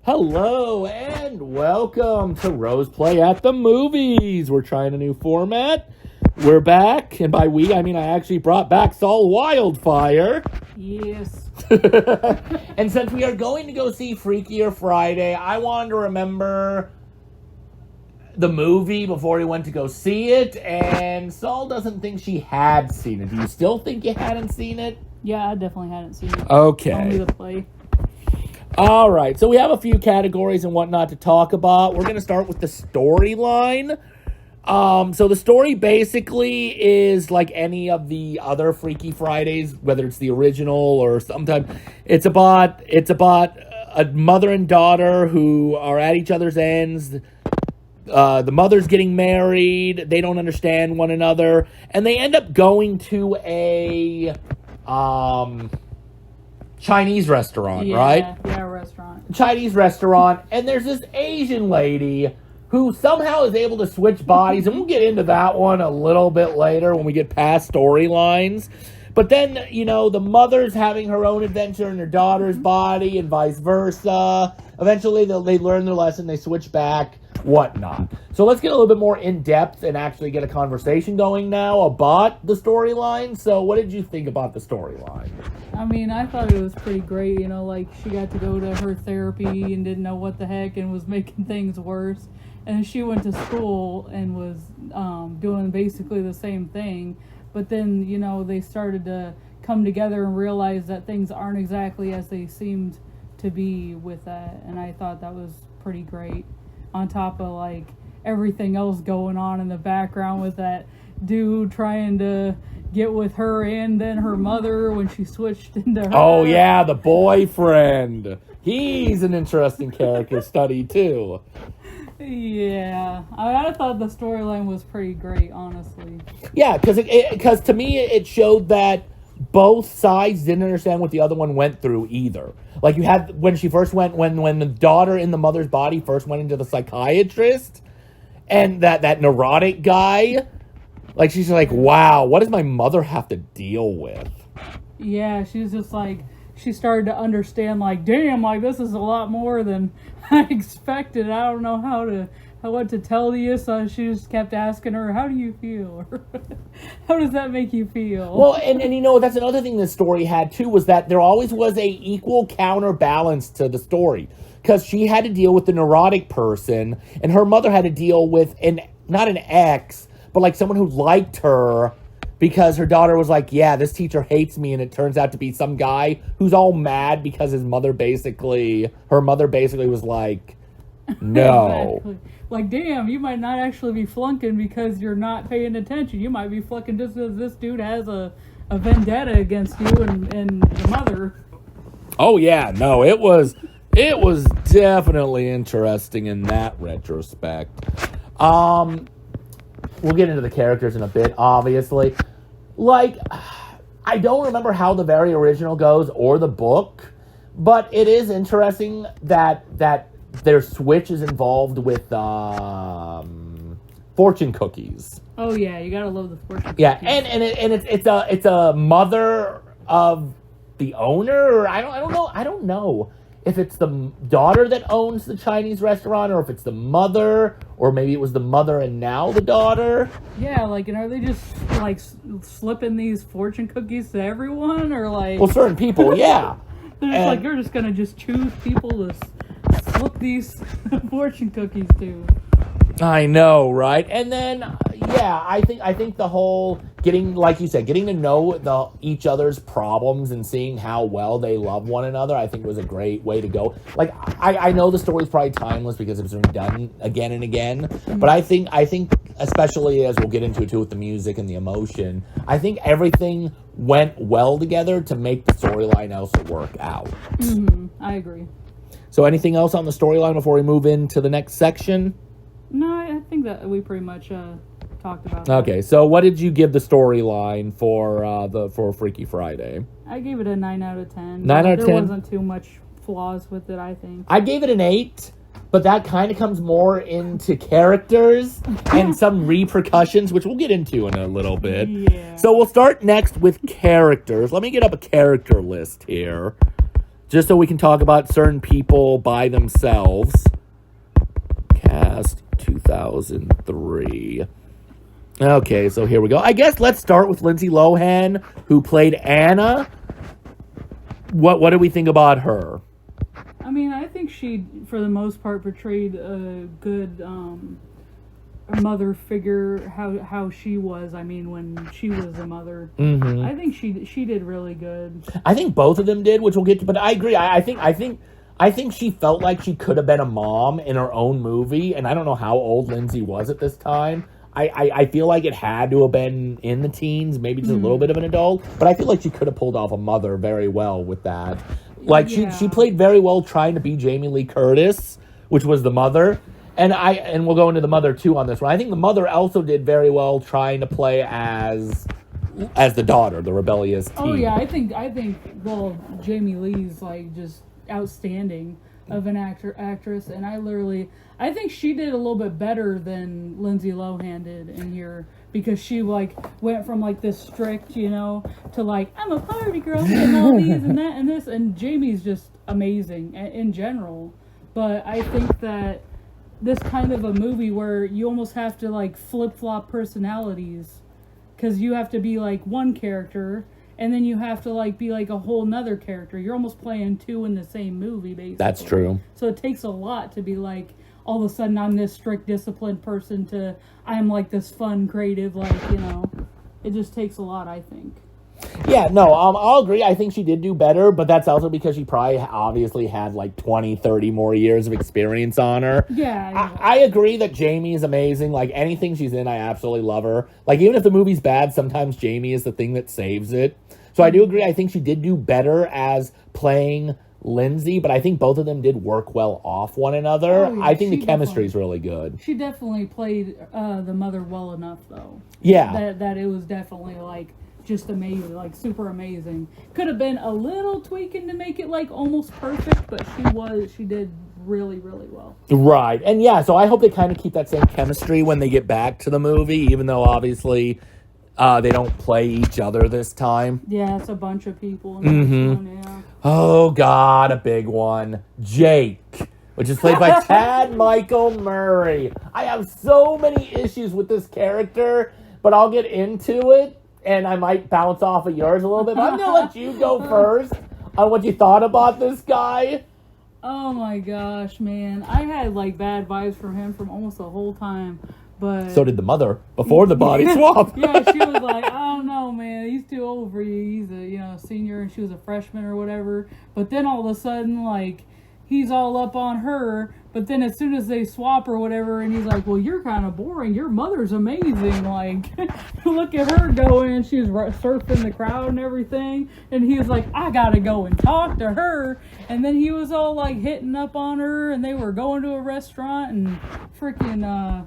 Hello and welcome to Rose Play at the Movies. We're trying a new format. We're back, and by we, I mean I actually brought back Saul Wildfire. Yes. And since we are going to go see Freakier Friday, I wanted to remember the movie before he went to go see it, and Saul doesn't think she had seen it. Do you still think you hadn't seen it? Yeah, I definitely hadn't seen it. Okay. Only the play. All right, so we have a few categories and whatnot to talk about. We're going to start with the storyline. So the story basically is like any of the other Freaky Fridays, whether it's the original or sometimes it's about a mother and daughter who are at each other's ends. The mother's getting married. They don't understand one another, and they end up going to a Chinese restaurant, right? Yeah, restaurant. Chinese restaurant, and there's this Asian lady who somehow is able to switch bodies, and we'll get into that one a little bit later when we get past storylines. But then, you know, the mother's having her own adventure in her daughter's body, and vice versa. Eventually, they learn their lesson, they switch back, whatnot. So let's get a little bit more in-depth and actually get a conversation going now about the storyline. So what did you think about the storyline? I mean, I thought it was pretty great, you know, like she got to go to her therapy and didn't know what the heck and was making things worse. And she went to school and was doing basically the same thing. But then, you know, they started to come together and realize that things aren't exactly as they seemed to be with that. And I thought that was pretty great. On top of, like, everything else going on in the background with that dude trying to get with her and then her mother when she switched into her. Oh, yeah, the boyfriend. He's an interesting character study, too. Yeah. I thought the storyline was pretty great, honestly. Yeah, because to me, it showed that both sides didn't understand what the other one went through either. Like, you had, when she first went, when the daughter in the mother's body first went into the psychiatrist, and that neurotic guy, like, she's like, wow, what does my mother have to deal with? Yeah, she's just like, she started to understand, like, damn, like, this is a lot more than I expected. I don't know what to tell you, so she just kept asking her, how do you feel? How does that make you feel? Well, and you know, that's another thing this story had, too, was that there always was a equal counterbalance to the story. Because she had to deal with the neurotic person, and her mother had to deal with, not an ex, but like someone who liked her, because her daughter was like, yeah, this teacher hates me, and it turns out to be some guy who's all mad because her mother basically was like, no. Exactly. Like, damn, you might not actually be flunking because you're not paying attention. You might be flunking just because this dude has a vendetta against you and the mother. Oh, yeah, no, it was definitely interesting in that retrospect. We'll get into the characters in a bit, obviously. Like, I don't remember how the very original goes or the book, but it is interesting that their switch is involved with fortune cookies. Oh yeah, you gotta love the fortune cookies. Yeah, and it's a mother of the owner, or I don't know if it's the daughter that owns the Chinese restaurant, or if it's the mother, or maybe it was the mother and now the daughter. Yeah, like, and are they just, like, slipping these fortune cookies to everyone, or, like... Well, certain people, yeah. They're just gonna just choose people to slip these fortune cookies to. I know, right? And then, yeah, I think the whole getting to know each other's problems and seeing how well they love one another, I think was a great way to go. Like, I know the story's probably timeless because it's been done again and again, but I think especially as we'll get into it too with the music and the emotion, I think everything went well together to make the storyline also work out. Mm-hmm. I agree. So anything else on the storyline before we move into the next section? No, I think that we pretty much talked about Okay, so what did you give the storyline for Freaky Friday? I gave it a 9 out of 10. 9 out of 10? There wasn't too much flaws with it, I think. I gave it an 8, but that kind of comes more into characters and some repercussions, which we'll get into in a little bit. Yeah. So we'll start next with characters. Let me get up a character list here. just so we can talk about certain people by themselves. Cast 2003. Okay, so here we go. I guess let's start with Lindsay Lohan, who played Anna. What do we think about her? I mean, I think she, for the most part, portrayed a good mother figure. How she was. I mean, when she was a mother, I think she did really good. I think both of them did, which we'll get to. But I agree. I think she felt like she could have been a mom in her own movie, and I don't know how old Lindsay was at this time. I feel like it had to have been in the teens, maybe just a little bit of an adult, but I feel like she could have pulled off a mother very well with that. Like, she played very well trying to be Jamie Lee Curtis, which was the mother, and we'll go into the mother too on this one. I think the mother also did very well trying to play as the daughter, the rebellious teen. Oh yeah, I think well, Jamie Lee's like just outstanding of an actress, and I think she did a little bit better than Lindsay Lohan did in here, because she like went from like this strict, to like, I'm a party girl and all these and that and this, and Jamie's just amazing in general. But I think that this kind of a movie where you almost have to like flip-flop personalities, because you have to be like one character and then you have to like be like a whole nother character. You're almost playing two in the same movie, basically. That's true. So it takes a lot to be like, all of a sudden I'm this strict, disciplined person to I'm like this fun, creative, like, it just takes a lot, I think. Yeah, no, I'll agree. I think she did do better, but that's also because she probably obviously had like 20, 30 more years of experience on her. Yeah. I agree that Jamie is amazing. Like, anything she's in, I absolutely love her. Like, even if the movie's bad, sometimes Jamie is the thing that saves it. So I do agree. I think she did do better as playing Lindsay, but I think both of them did work well off one another. Oh, yeah, I think the chemistry is really good. She definitely played the mother well enough, though. Yeah. That it was definitely like just amazing, like super amazing. Could have been a little tweaking to make it like almost perfect, but she did really, really well. Right. And yeah, so I hope they kind of keep that same chemistry when they get back to the movie, even though obviously they don't play each other this time. Yeah, it's a bunch of people in this one, yeah. Oh, God, a big one. Jake, which is played by Chad Michael Murray. I have so many issues with this character, but I'll get into it, and I might bounce off of yours a little bit. But I'm going to let you go first on what you thought about this guy. Oh, my gosh, man. I had, like, bad vibes from him from almost the whole time. But so did the mother before the body swap. Yeah, she was like, I don't know, man, he's too old for you. He's a senior and she was a freshman or whatever. But then all of a sudden, like, he's all up on her. But then as soon as they swap or whatever, and he's like, well, you're kind of boring. Your mother's amazing. Like, look at her going, and she's surfing the crowd and everything. And he was like, I gotta go and talk to her. And then he was all like hitting up on her, and they were going to a restaurant and freaking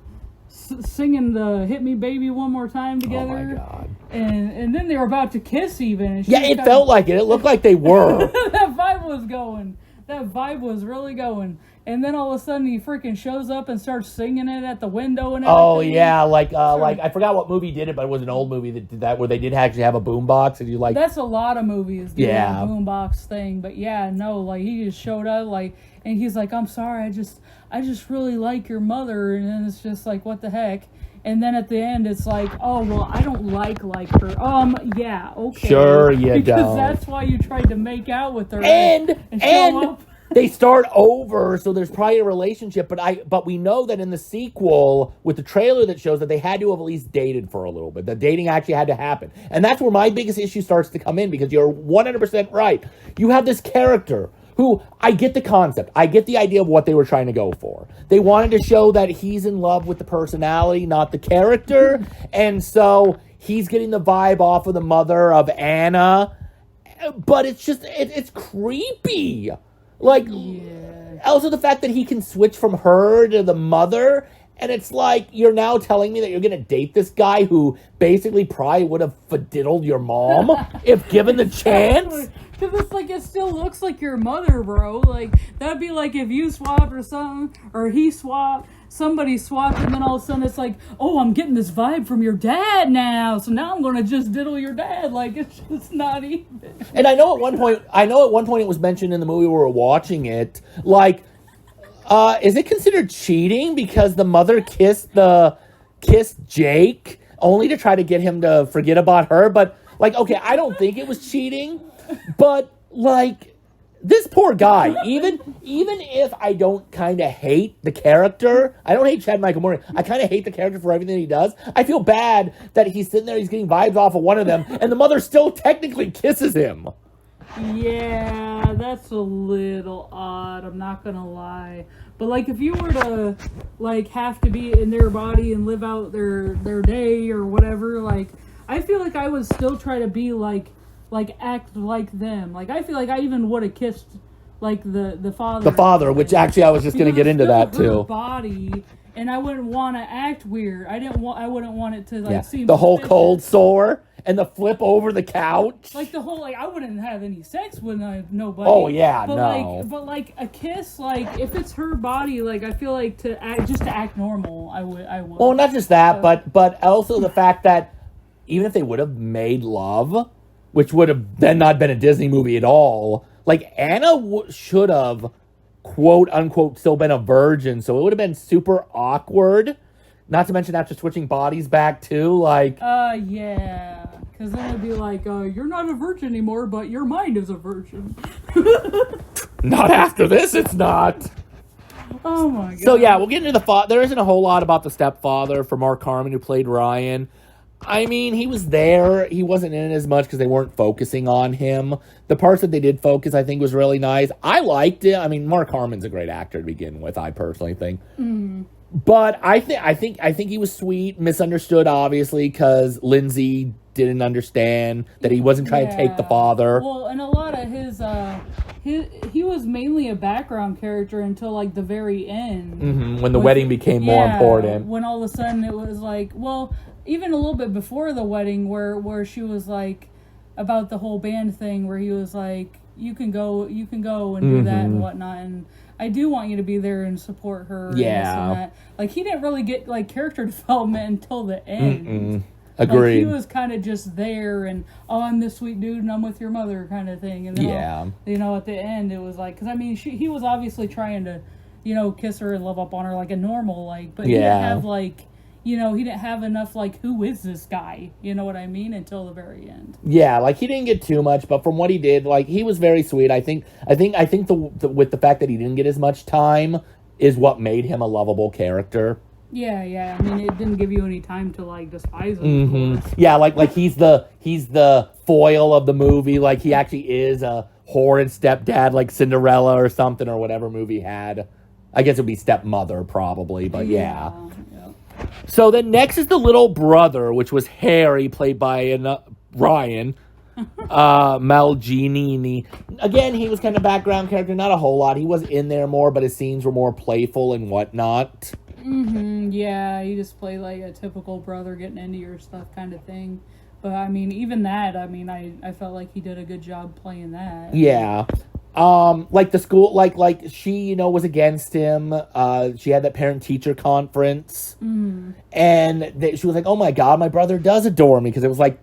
singing the "Hit Me Baby One More Time" together. Oh my God. And then they were about to kiss even. And yeah, it felt like it. It looked like they were. That vibe was going. That vibe was really going. And then all of a sudden he freaking shows up and starts singing it at the window and everything. Oh yeah, like I forgot what movie did it, but it was an old movie that did that, where they did actually have a boombox, and you like. That's a lot of movies. Do a boombox thing, but yeah, no, like he just showed up, like, and he's like, I'm sorry, I just really like your mother, and then it's just like, what the heck. And then at the end, it's like, oh, well, I don't like her. Yeah, okay. Sure you don't. Because that's why you tried to make out with her. And show up. They start over, so there's probably a relationship, but we know that in the sequel, with the trailer that shows that they had to have at least dated for a little bit. The dating actually had to happen. And that's where my biggest issue starts to come in, because you're 100% right. You have this character who, I get the concept. I get the idea of what they were trying to go for. They wanted to show that he's in love with the personality, not the character. And so he's getting the vibe off of the mother of Anna. But it's just, it's creepy. Like, yeah. Also the fact that he can switch from her to the mother. And it's like, you're now telling me that you're going to date this guy who basically probably would have fadiddled your mom if given the chance. Because it's like, it still looks like your mother, bro. Like, that'd be like if you swapped or something, or he swapped, somebody swapped, and then all of a sudden it's like, oh, I'm getting this vibe from your dad now, so now I'm gonna just diddle your dad. Like, it's just not even. And I know at one point it was mentioned in the movie we were watching it, like, is it considered cheating because the mother kissed Jake only to try to get him to forget about her? But, like, okay, I don't think it was cheating, but, like, this poor guy, even if I don't kind of hate the character, I don't hate Chad Michael Murray, I kind of hate the character for everything he does, I feel bad that he's sitting there, he's getting vibes off of one of them, and the mother still technically kisses him. Yeah, that's a little odd, I'm not gonna lie. But, like, if you were to, like, have to be in their body and live out their day or whatever, like, I feel like I would still try to be, like, act like them. Like, I feel like I even would have kissed, like, the father. The father, which actually I was just going to get into that, too. Body, and I wouldn't want to act weird. I wouldn't want it to, like, seem the whole suspicious. cold sore and the flip over the couch. Like, the whole, like, I wouldn't have any sex with nobody. Oh, yeah, but no. Like, a kiss, like, if it's her body, like, I feel like to act normal, I would. Well, not just that, but also the fact that even if they would have made love, which would have then not been a Disney movie at all, like, Anna should have, quote unquote, still been a virgin, so it would have been super awkward. Not to mention after switching bodies back too, like. Yeah, because then it'd be like, you're not a virgin anymore, but your mind is a virgin. Not after this, it's not. Oh my god. So yeah, we'll get into the father. There isn't a whole lot about the stepfather for Mark Harmon, who played Ryan. I mean, he was there. He wasn't in it as much because they weren't focusing on him. The parts that they did focus, I think, was really nice. I liked it. I mean, Mark Harmon's a great actor to begin with, I personally think. Mm. But I think he was sweet, misunderstood, obviously, because Lindsay didn't understand that he wasn't trying to take the father. Well, and a lot of he was mainly a background character until, like, the very end. Mm-hmm, when the wedding became more important. When all of a sudden it was like, well, even a little bit before the wedding, where she was like about the whole band thing, where he was like, you can go and do that and whatnot, and I do want you to be there and support her. Yeah. And this and that. Like, he didn't really get, like, character development until the end. Agreed. Like, he was kind of just there and, oh, I'm this sweet dude and I'm with your mother kind of thing. And then, you know, at the end it was like, because I mean, he was obviously trying to, you know, kiss her and love up on her like a normal, like, but he didn't have, like, you know, he didn't have enough, like, who is this guy? You know what I mean? Until the very end. Yeah, like, he didn't get too much, but from what he did, like, he was very sweet. I think with the fact that he didn't get as much time is what made him a lovable character. Yeah. I mean, it didn't give you any time to, like, despise him. Mm-hmm. Yeah, like he's the foil of the movie. Like, he actually is a horrid stepdad, like Cinderella or something, or whatever movie had. I guess it would be stepmother, probably, but yeah. So then next is the little brother, which was Harry, played by Ryan Malgini. Again, he was kind of background character, not a whole lot. He was in there more, but his scenes were more playful and whatnot. Mm-hmm, yeah, he just played like a typical brother getting into your stuff kind of thing. But, I mean, even that, I mean, I felt like he did a good job playing that. Yeah. Like the school, like she, you know, was against him. She had that parent-teacher conference. Mm. And she was like, oh my God, my brother does adore me. Because it was like,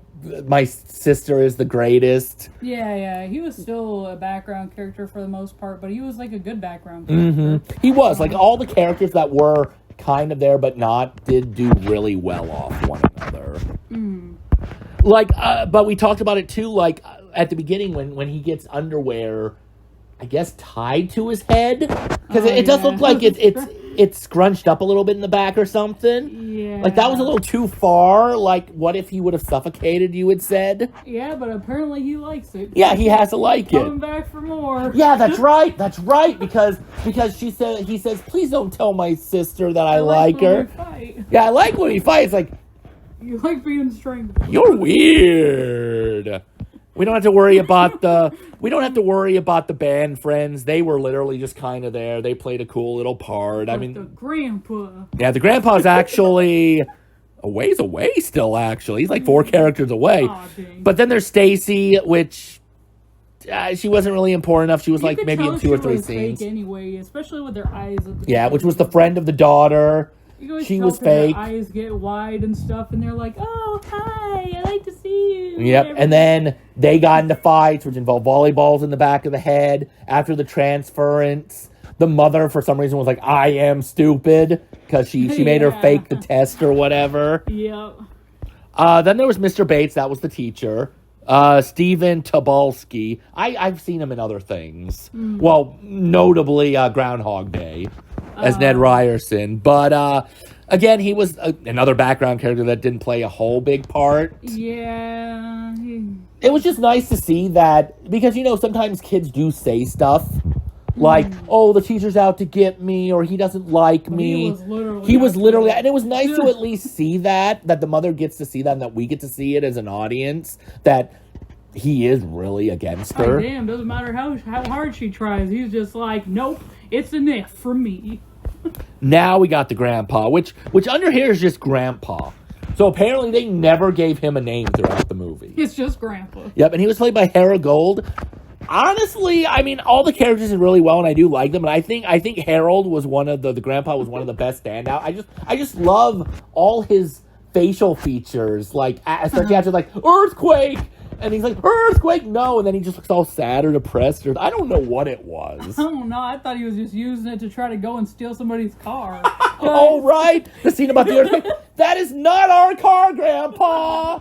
my sister is the greatest. Yeah, he was still a background character for the most part, but he was like a good background character. Mm-hmm. He was. Like, all the characters that were kind of there but not did do really well off one another. Mm. Like, but we talked about it too, like, at the beginning when he gets underwear, I guess, tied to his head. Because it does look like it's scrunched up a little bit in the back or something. Yeah. Like, that was a little too far. Like, what if he would have suffocated, you had said? Yeah, but apparently he likes it. Yeah, he has to like it. Coming back for more. Yeah, that's right. Because he says, please don't tell my sister that I like her. When we fight. Yeah, I like when he fights. Like, you like being strangled. you're weird. We don't have to worry about the band friends. They were literally just kind of there. They played a cool little part. Like the grandpa. Yeah, the grandpa's actually a ways away still, actually. He's like 4 characters away. Aw, dang. But then there's Stacy, which she wasn't really important enough. She was You like could maybe tell in 2 or she 3 was scenes. fake anyway, especially with their eyes. At the Yeah, which was the friend of the daughter. You always She tell was 'cause their fake. eyes get wide and stuff, and they're like, "Oh, hi, I like to see you." Yep, and then they got into fights, which involved volleyballs in the back of the head. After the transference, the mother, for some reason, was like, "I am stupid," because she made her Yeah. fake the test or whatever. Yep. Then there was Mr. Bates, that was the teacher. Stephen Tobolsky. I've seen him in other things. Well, notably Groundhog Day as Ned Ryerson. But again, he was another background character that didn't play a whole big part. Yeah. It was just nice to see that, because, sometimes kids do say stuff like, oh, the teacher's out to get me, or he doesn't like me. He was literally, and it was nice to at least see that the mother gets to see that, and that we get to see it as an audience, that he is really against her. Damn, doesn't matter how hard she tries. He's just like, nope, it's an F for me. Now we got the grandpa, which under here is just grandpa. So apparently they never gave him a name throughout the movie. It's just grandpa. Yep, and he was played by Hera Gold. Honestly, I mean, all the characters did really well, and I do like them. And I think Harold was one of the grandpa was one of the best standout. I just love all his facial features, like especially after like earthquake, and he's like earthquake, no, and then he just looks all sad or depressed, or I don't know what it was. I don't know. I thought he was just using it to try to go and steal somebody's car. Oh right, the scene about the earthquake. That is not our car, Grandpa.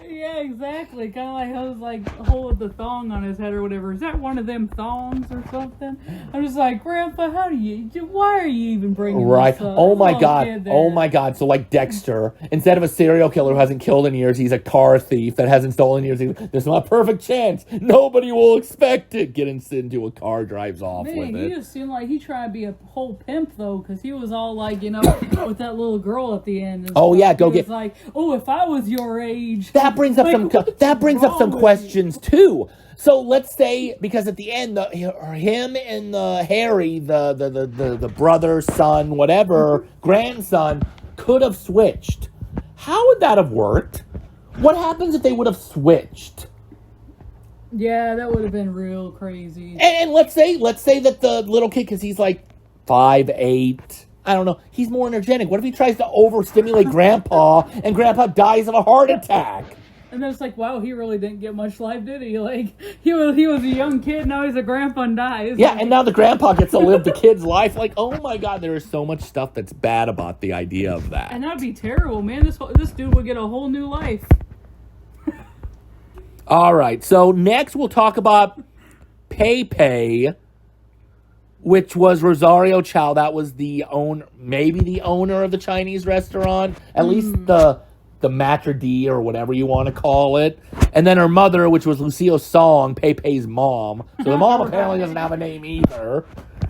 Yeah, exactly. Kind of like I was like holding the thong on his head or whatever. Is that one of them thongs or something? I'm just like, Grandpa, why are you even bringing Right. this up? Oh my Little god. kid there. Oh my god. So like Dexter, instead of a serial killer who hasn't killed in years, he's a car thief that hasn't stolen in years. There's not a perfect chance. Nobody will expect it. Getting into a car, drives off Man, with he it. just seemed like he tried to be a whole pimp though, because he was all like, with that little girl at the end. And Oh, stuff. yeah, go He get- was like, oh, if I was your age. That brings up Like, some wrong with questions too. So let's say, because at the end, him and Harry, the brother, son, whatever, grandson, could have switched. How would that have worked? What happens if they would have switched? Yeah, that would have been real crazy. And let's say that the little kid, because he's like 5'8", I don't know, he's more energetic. What if he tries to overstimulate Grandpa and Grandpa dies of a heart attack? And then it's like, wow, he really didn't get much life, did he? Like, he was a young kid, now he's a grandpa and dies. Yeah, and now the grandpa gets to live the kid's life. Like, oh my god, there is so much stuff that's bad about the idea of that. And that'd be terrible, man. This dude would get a whole new life. All right, so next we'll talk about Pepe, which was Rosario Chow. That was maybe the owner of the Chinese restaurant, at least the maitre d' or whatever you want to call it. And then her mother, which was Lucille Song, Pepe's mom. So the mom apparently doesn't have a name either.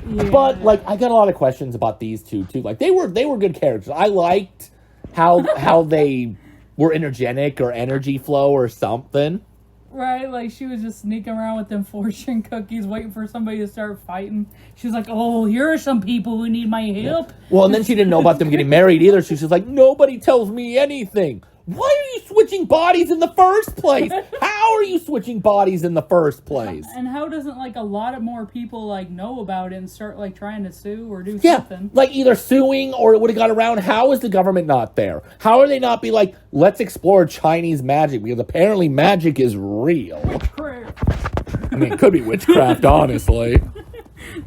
Yeah. But like, I got a lot of questions about these two too. Like, they were good characters. I liked how they were energetic or energy flow or something. Right, like she was just sneaking around with them fortune cookies, waiting for somebody to start fighting. She's like, "Oh, here are some people who need my help." Well, and then she didn't know about them getting married either. She was just like, nobody tells me anything. Why are you switching bodies in the first place? How are you switching bodies in the first place? And how doesn't like a lot of more people like know about it and start like trying to sue or do Yeah, something? like either suing or it would have got around. How is the government not there? How are they not be like, let's explore Chinese magic, because apparently magic is real. Witchcraft. I mean, it could be witchcraft, honestly.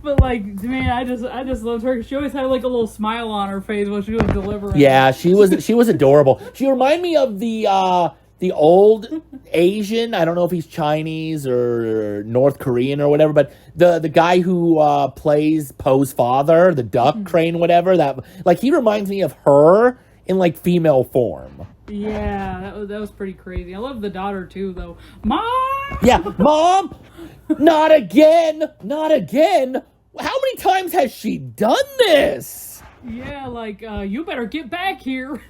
But like, man, I just loved her. She always had like a little smile on her face when she was delivering. Yeah, she was adorable. She reminded me of the old Asian. I don't know if he's Chinese or North Korean or whatever, but the guy who plays Poe's father, the duck crane, whatever. That, like, he reminds me of her in like female form. Yeah, that was pretty crazy. I love the daughter too, though. Mom. Yeah, Mom, not again, not again. How many times has she done this? Yeah, like, you better get back here.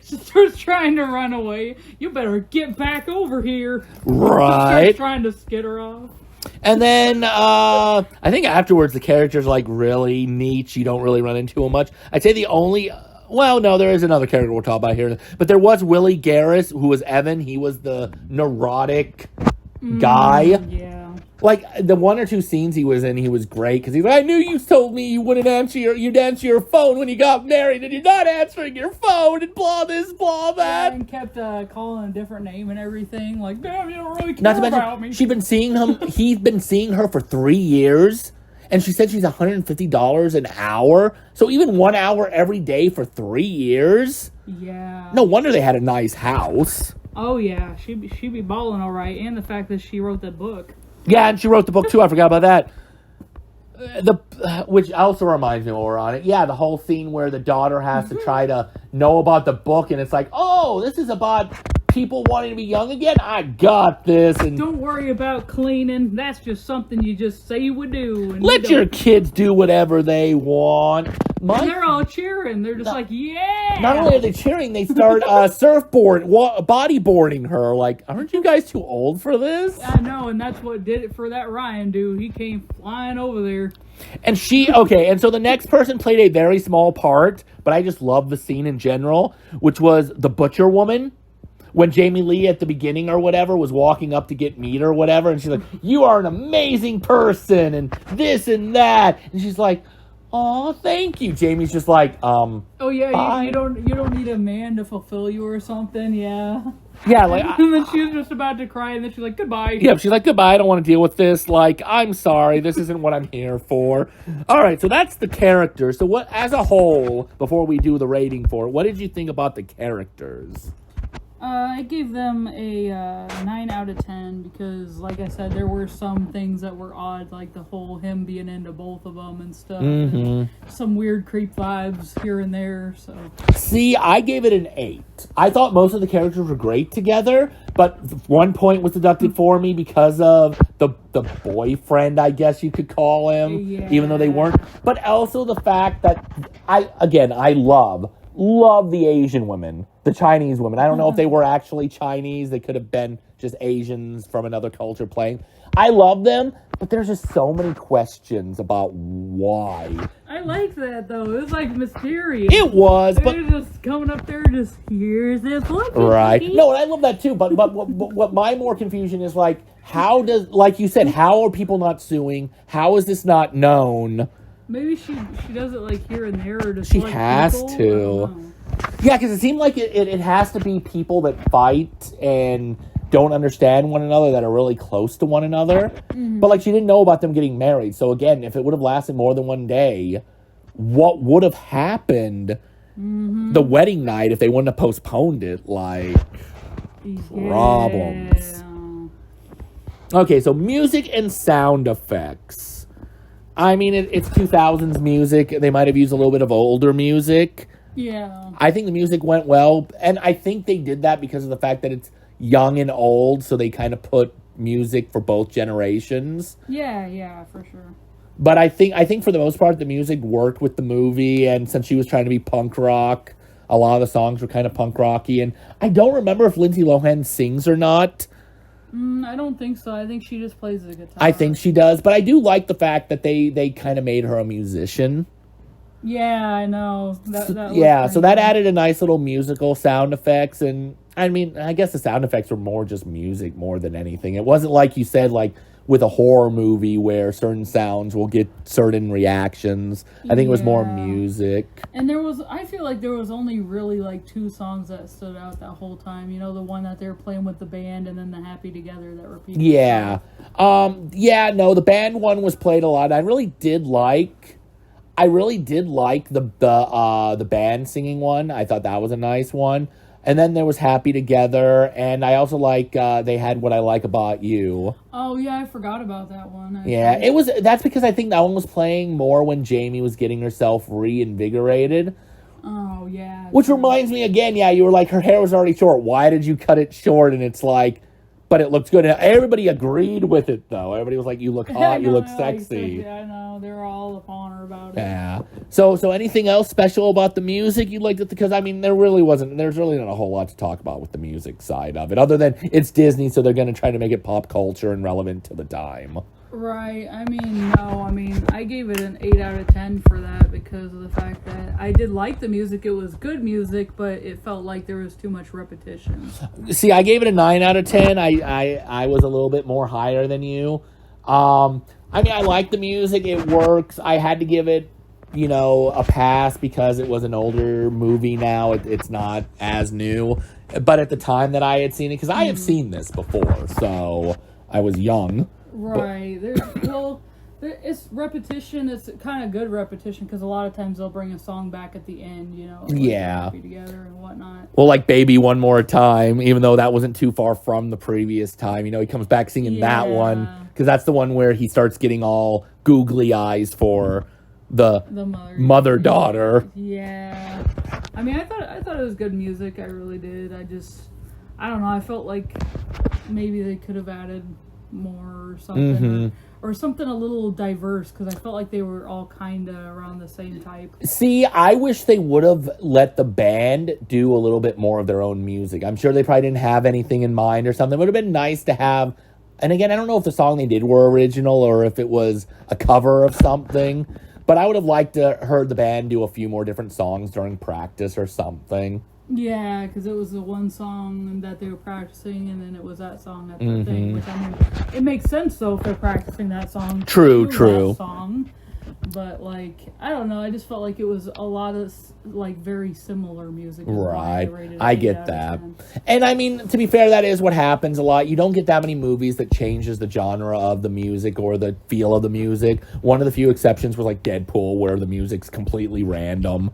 She starts trying to run away. You better get back over here. Right. Starts trying to skid her off. And then, I think afterwards the character's like really neat. You don't really run into him much. I'd say the only, well, no, there is another character we'll talk about here. But there was Willie Garris, who was Evan. He was the neurotic guy. Yeah. Like, the one or two scenes he was in, he was great, because he's like, I knew you told me you wouldn't answer you'd answer your phone when you got married, and you're not answering your phone, and blah this, blah that. And kept calling a different name and everything. Like, damn, you don't really care Not to about mention, me. he's been seeing her for 3 years, and she said she's $150 an hour. So even 1 hour every day for 3 years? Yeah. No wonder they had a nice house. Oh, yeah. She be balling all right. And the fact that she wrote that book. Yeah, and she wrote the book too. I forgot about that. Which also reminds me while we're on it. Yeah, the whole scene where the daughter has to try to know about the book, and it's like, oh, this is about people wanting to be young again. I got this. And don't worry about cleaning. That's just something you just say you would do. And let your kids do whatever they want. And they're all cheering. They're just like, yeah. Not only are they cheering, they start bodyboarding her. Like, aren't you guys too old for this? I know, and that's what did it for that Ryan dude. He came flying over there. And and so the next person played a very small part, but I just love the scene in general, which was the butcher woman. When Jamie Lee at the beginning or whatever was walking up to get meat or whatever, and she's like, you are an amazing person, and this and that. And she's like, oh, thank you. Jamie's just like, oh yeah, you don't need a man to fulfill you or something, yeah. Yeah, like, and then she was just about to cry, and then she's like, goodbye. Yeah, she's like, goodbye, I don't want to deal with this. Like, I'm sorry, this isn't what I'm here for. All right, so that's the character. So what, as a whole, before we do the rating for it, what did you think about the characters? I gave them a 9 out of 10 because, like I said, there were some things that were odd, like the whole him being into both of them and stuff. Mm-hmm. And some weird creep vibes here and there. So, see, I gave it an 8. I thought most of the characters were great together, but 1 point was deducted for me because of the boyfriend, I guess you could call him, even though they weren't. But also the fact that I love the Asian women, the Chinese women. I don't know if they were actually Chinese. They could have been just Asians from another culture playing. I love them, but there's just so many questions about why. I like that, though. It was, like, mysterious. It was, but... They're just coming up there, just, here's this book. Right. No, and I love that, too, but what my more confusion is, like, how does... Like you said, how are people not suing? How is this not known? Maybe she does it like here and there, or just she has people. to. Yeah, because it seemed like it has to be people that fight and don't understand one another that are really close to one another. Mm-hmm. But like she didn't know about them getting married. So again, if it would have lasted more than one day, what would have happened the wedding night if they wouldn't have postponed it? Like problems. Okay, so music and sound effects. I mean, it's 2000s music. They might have used a little bit of older music. Yeah. I think the music went well. And I think they did that because of the fact that it's young and old. So they kind of put music for both generations. Yeah, for sure. But I think for the most part, the music worked with the movie. And since she was trying to be punk rock, a lot of the songs were kind of punk rocky. And I don't remember if Lindsay Lohan sings or not. I don't think so. I think she just plays the guitar. I think she does, but I do like the fact that they kind of made her a musician. Yeah, I know. So that added a nice little musical sound effects, and I mean, I guess the sound effects were more just music more than anything. It wasn't like you said, like with a horror movie where certain sounds will get certain reactions. I think it was more music. And I feel like there was only really like 2 songs that stood out that whole time. You know, the one that they were playing with the band and then the Happy Together that repeated. Yeah. The band one was played a lot. I really did like the band singing one. I thought that was a nice one. And then there was Happy Together, and I also like they had What I Like About You. Oh yeah, I forgot about that one. That's because I think that one was playing more when Jamie was getting herself reinvigorated. Oh yeah. Which reminds me again, you were like, her hair was already short. Why did you cut it short? And it's like, but it looked good. Everybody agreed with it, though. Everybody was like, you look hot, you look sexy. Yeah, I know. They were all upon her about it. Yeah. So anything else special about the music you liked it? Because, I mean, there's really not a whole lot to talk about with the music side of it, other than it's Disney, so they're going to try to make it pop culture and relevant to the time. Right. I gave it an 8 out of 10 for that because of the fact that I did like the music. It was good music, but it felt like there was too much repetition. See, I gave it a 9 out of 10. I was a little bit more higher than you. I mean, I like the music. It works. I had to give it, a pass because it was an older movie now. It's not as new. But at the time that I had seen it, because I have seen this before, so I was young. Right. It's repetition. It's kind of good repetition because a lot of times they'll bring a song back at the end, Yeah. together and whatnot. Well, like Baby One More Time, even though that wasn't too far from the previous time, he comes back singing that one because that's the one where he starts getting all googly eyes for the mother-daughter. Yeah. I mean, I thought it was good music. I really did. I don't know. I felt like maybe they could have added more or something. Or something a little diverse, because I felt like they were all kind of around the same type. See, I wish they would have let the band do a little bit more of their own music. I'm sure they probably didn't have anything in mind or something. It would have been nice to have, and again, I don't know if the song they did were original or if it was a cover of something, but I would have liked to heard the band do a few more different songs during practice or something. Yeah, because it was the one song that they were practicing, and then it was that song at the thing. Which, I mean, it makes sense though if they're practicing that song. True. That song, but I don't know. I just felt like it was a lot of very similar music. Right, I get that. And I mean, to be fair, that is what happens a lot. You don't get that many movies that changes the genre of the music or the feel of the music. One of the few exceptions was like Deadpool, where the music's completely random.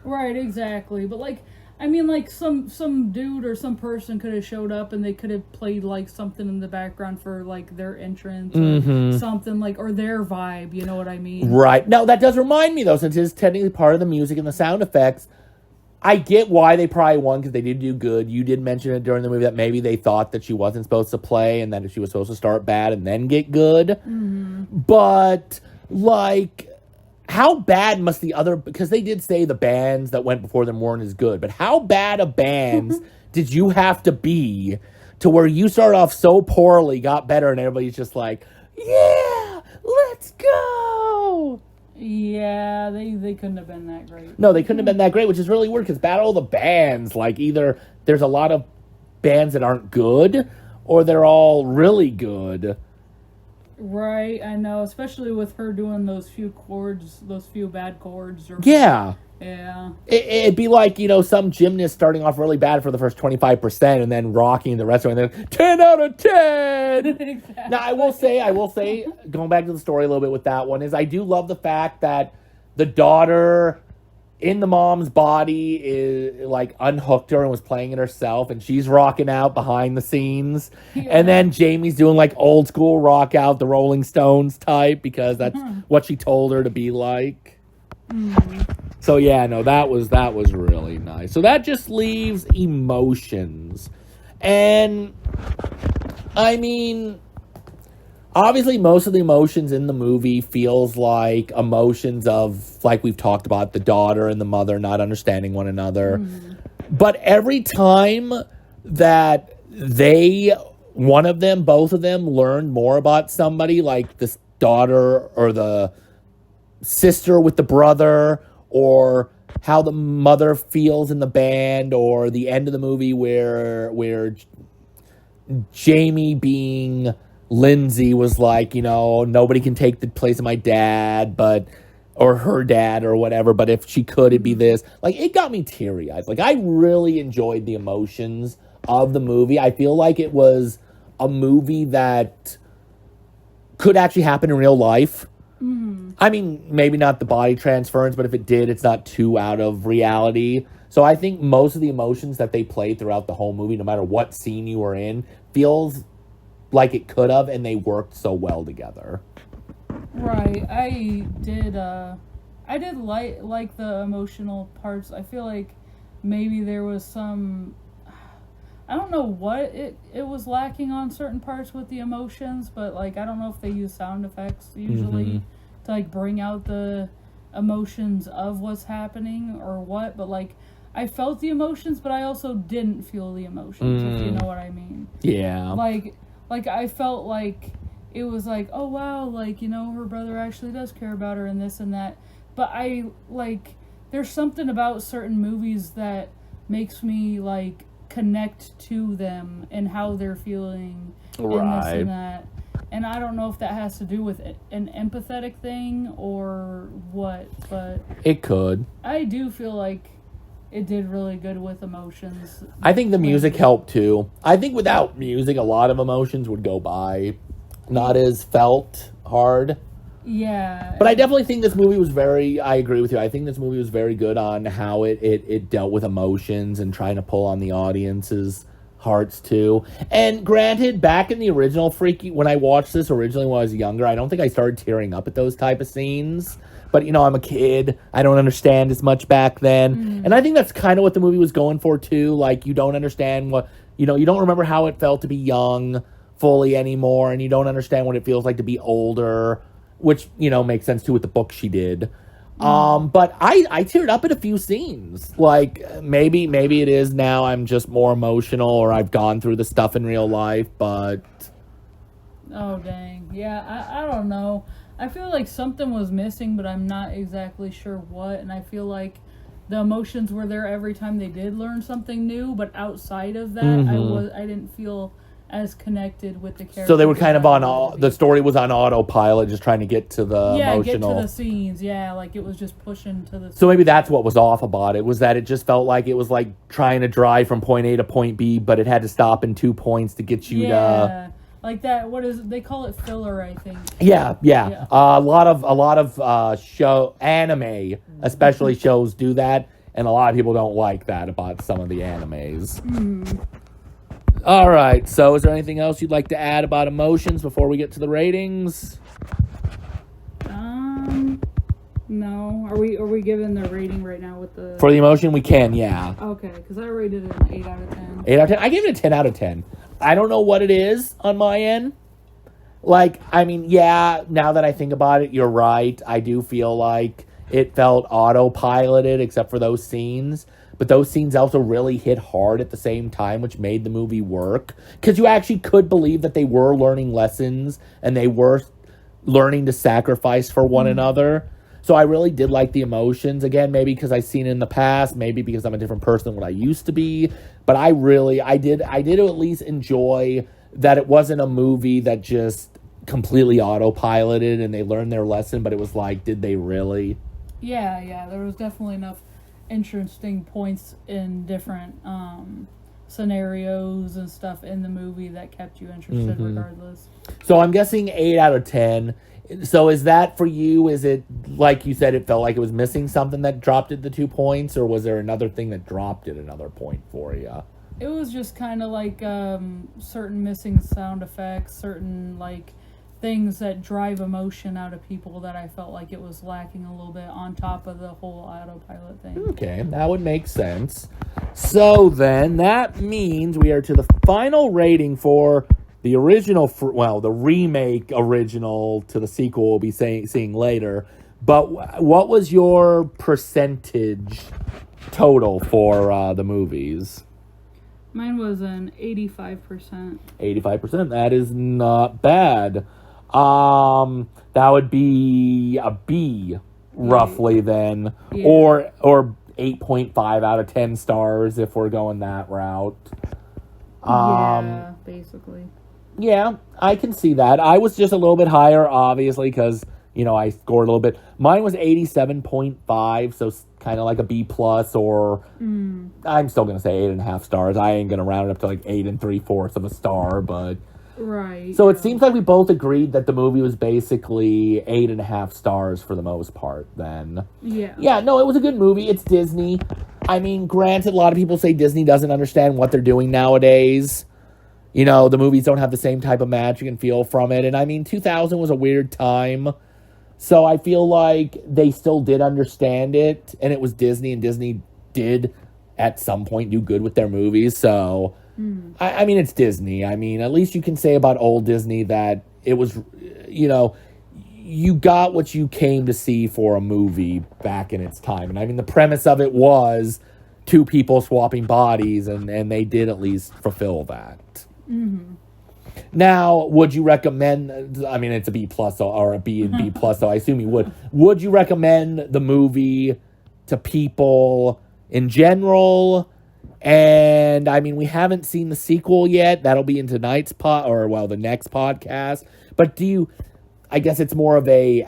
Right, exactly. But I mean, some dude or some person could have showed up and they could have played, something in the background for, their entrance or something, or their vibe, you know what I mean? Right. Now, that does remind me, though, since it is technically part of the music and the sound effects, I get why they probably won, because they did do good. You did mention it during the movie that maybe they thought that she wasn't supposed to play and that she was supposed to start bad and then get good. But, how bad must the other... Because they did say the bands that went before them weren't as good. But how bad of bands did you have to be to where you started off so poorly, got better, and everybody's just like, yeah, let's go! Yeah, they couldn't have been that great. No, they couldn't have been that great, which is really weird, because Battle of the Bands, either there's a lot of bands that aren't good, or they're all really good. Right, I know, especially with her doing those few bad chords. Yeah. Yeah. It'd be like, some gymnast starting off really bad for the first 25% and then rocking the rest of it, and then 10 out of 10! Exactly. Now, I will say, going back to the story a little bit with that one, is I do love the fact that the daughter in the mom's body is unhooked her and was playing it herself, and she's rocking out behind the scenes. Yeah. And then Jamie's doing old school rock out, the Rolling Stones type, because that's what she told her to be like. So yeah, no, that was really nice. So that just leaves emotions. And I mean, obviously, most of the emotions in the movie feels like emotions of, we've talked about, the daughter and the mother not understanding one another. But every time that both of them learned more about somebody, like this daughter or the sister with the brother, or how the mother feels in the band, or the end of the movie where Jamie being Lindsay was like, nobody can take the place of my dad, or her dad or whatever, but if she could, it'd be this. It got me teary-eyed. I really enjoyed the emotions of the movie. I feel like it was a movie that could actually happen in real life. I mean, maybe not the body transference, but if it did, it's not too out of reality. So I think most of the emotions that they played throughout the whole movie, no matter what scene you were in, feels like it could have, and they worked so well together. Right. I did like the emotional parts. I feel like maybe there was some... I don't know what it was lacking on certain parts with the emotions, but I don't know if they use sound effects usually to bring out the emotions of what's happening or what, but I felt the emotions, but I also didn't feel the emotions, if you know what I mean. Yeah. I felt like it was oh wow, her brother actually does care about her and this and that, but there's something about certain movies that makes me connect to them and how they're feeling and this and that. And I don't know if that has to do with an empathetic thing or what, but It could. I do feel like it did really good with emotions. I think the music helped too. I think without music, a lot of emotions would go by, not as felt hard. Yeah. But I definitely think this movie was I agree with you. I think this movie was very good on how it dealt with emotions and trying to pull on the audience's hearts too. And granted, back in the original when I watched this originally when I was younger, I don't think I started tearing up at those type of scenes. But, I'm a kid. I don't understand as much back then. Mm. And I think that's kind of what the movie was going for too. Like, you don't understand you don't remember how it felt to be young fully anymore. And you don't understand what it feels like to be older. Which, makes sense, too, with the book she did. But I teared up at a few scenes. Like, maybe it is now I'm just more emotional or I've gone through the stuff in real life, but... Oh, dang. Yeah, I don't know. I feel like something was missing, but I'm not exactly sure what. And I feel like the emotions were there every time they did learn something new. But outside of that, I didn't feel as connected with the characters. So they were kind of the story was on autopilot, just trying to get to the emotional. Get to the scenes. Yeah, like it was just pushing to the. So maybe that's what was off about it, was that it just felt like it was like trying to drive from point A to point B, but it had to stop in 2 points to get you to. Like that. What is it? They call it filler, I think. Yeah. A lot of show anime, especially shows, do that, and a lot of people don't like that about some of the animes. All right, so is there anything else you'd like to add about emotions before we get to the ratings? No. Are we giving the rating right now with the... For the emotion, we can, yeah. Okay, because I rated it an 8 out of 10. 8 out of 10? I gave it a 10 out of 10. I don't know what it is on my end. Like, I mean, yeah, now that I think about it, you're right. I do feel like it felt autopiloted except for those scenes. But those scenes also really hit hard at the same time, which made the movie work. Because you actually could believe that they were learning lessons and they were learning to sacrifice for one another. So I really did like the emotions. Again, maybe because I've seen it in the past. Maybe because I'm a different person than what I used to be. But I did at least enjoy that it wasn't a movie that just completely autopiloted and they learned their lesson. But it was like, did they really? Yeah. There was definitely enough interesting points in different scenarios and stuff in the movie that kept you interested regardless. So I'm guessing 8 out of 10. So is that for you? Is it, like you said, it felt like it was missing something that dropped it the 2 points, or was there another thing that dropped it another point for you? It was just kind of like certain missing sound effects, certain like things that drive emotion out of people that I felt like it was lacking a little bit on top of the whole autopilot thing. Okay, that would make sense. So then that means we are to the final rating for the original, the remake original to the sequel we'll be seeing later. But what was your percentage total for the movies? Mine was an 85%. 85%, that is not bad. That would be a B, roughly, then. Yeah. Or 8.5 out of 10 stars if we're going that route. Yeah, basically. Yeah, I can see that. I was just a little bit higher, obviously, because, I scored a little bit. Mine was 87.5, so kind of like a B+, or I'm still going to say 8.5 stars. I ain't going to round it up to like 8 3/4 of a star, but... Right. So it seems like we both agreed that the movie was basically 8.5 stars for the most part then. Yeah. Yeah, no, it was a good movie. It's Disney. I mean, granted, a lot of people say Disney doesn't understand what they're doing nowadays. The movies don't have the same type of magic and feel from it. And I mean, 2000 was a weird time. So I feel like they still did understand it. And it was Disney, and Disney did at some point do good with their movies. So... I mean, it's Disney. I mean, at least you can say about old Disney that it was, you got what you came to see for a movie back in its time. And I mean, the premise of it was 2 people swapping bodies, and they did at least fulfill that. Mm-hmm. Now, would you recommend, I mean, it's a B+ or a B and B+, so I assume you would. Would you recommend the movie to people in general? And, I mean, we haven't seen the sequel yet. That'll be in tonight's the next podcast. But I guess it's more of a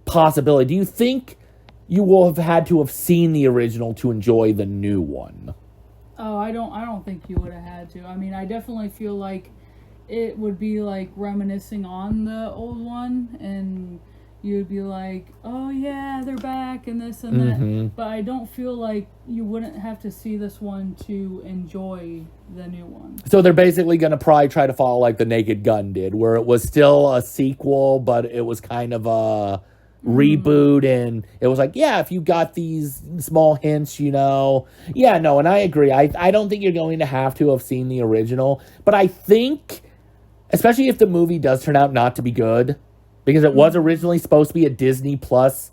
possibility. Do you think you will have had to have seen the original to enjoy the new one? Oh, I don't think you would have had to. I mean, I definitely feel like it would be like reminiscing on the old one, and you'd be like, oh yeah, they're back and this and that. But I don't feel like you wouldn't have to see this one to enjoy the new one. So they're basically going to probably try to follow like The Naked Gun did, where it was still a sequel, but it was kind of a reboot, and it was like, yeah, if you got these small hints, and I agree. I don't think you're going to have seen the original, but I think, especially if the movie does turn out not to be good, because it was originally supposed to be a Disney Plus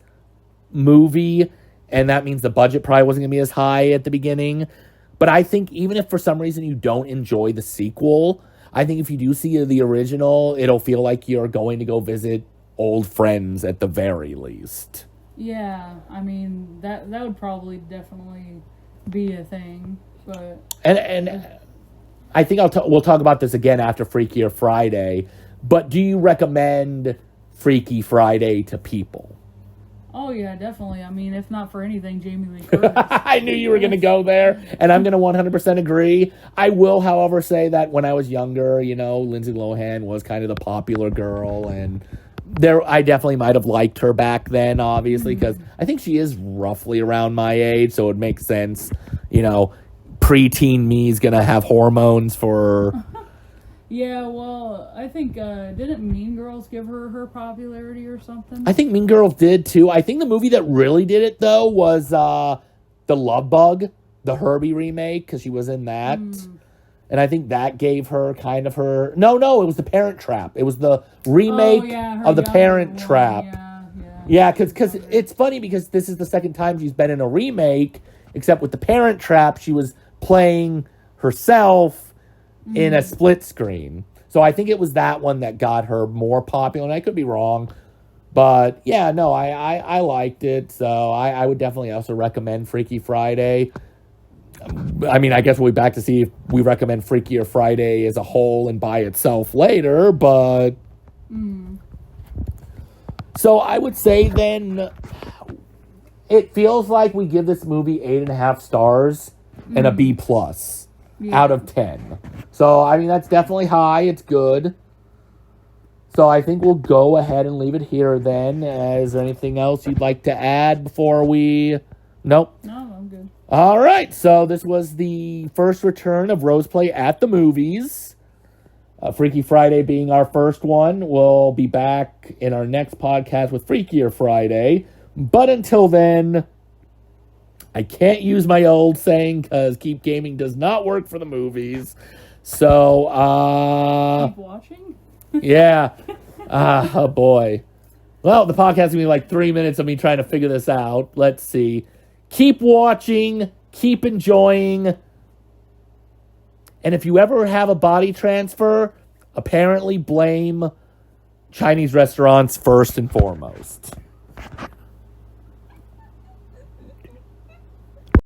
movie, and that means the budget probably wasn't going to be as high at the beginning. But I think even if for some reason you don't enjoy the sequel, I think if you do see the original, it'll feel like you're going to go visit old friends at the very least. Yeah, I mean, that would probably definitely be a thing, but... And I think we'll talk about this again after Freakier Friday, but do you recommend Freaky Friday to people? Oh, yeah, definitely. I mean, if not for anything, Jamie Lee Curtis. I knew you were going to go there, and I'm going to 100% agree. I will, however, say that when I was younger, Lindsay Lohan was kind of the popular girl, and I definitely might have liked her back then, obviously, because I think she is roughly around my age, so it makes sense, preteen me is going to have hormones for... Yeah, well, I think, didn't Mean Girls give her popularity or something? I think Mean Girls did, too. I think the movie that really did it, though, was The Love Bug, the Herbie remake, because she was in that. And I think that gave her kind of her... No, it was The Parent Trap. It was the remake of The Parent Trap. Yeah, because it's funny because this is the second time she's been in a remake, except with The Parent Trap, she was playing herself in a split screen. So I think it was that one that got her more popular, and I could be wrong. But, yeah, no, I liked it, so I would definitely also recommend Freaky Friday. I mean, I guess we'll be back to see if we recommend Freakier Friday as a whole and by itself later, but... So I would say then, it feels like we give this movie 8.5 stars and a B+ out of 10. So, I mean, that's definitely high. It's good. So I think we'll go ahead and leave it here then. Is there anything else you'd like to add before we... Nope. No, I'm good. All right. So this was the first return of Roseplay at the movies. Freaky Friday being our first one. We'll be back in our next podcast with Freakier Friday. But until then... I can't use my old saying because Keep Gaming does not work for the movies. So, Keep watching? Yeah. Oh, boy. Well, the podcast is going to be like 3 minutes of me trying to figure this out. Let's see. Keep watching. Keep enjoying. And if you ever have a body transfer, apparently blame Chinese restaurants first and foremost.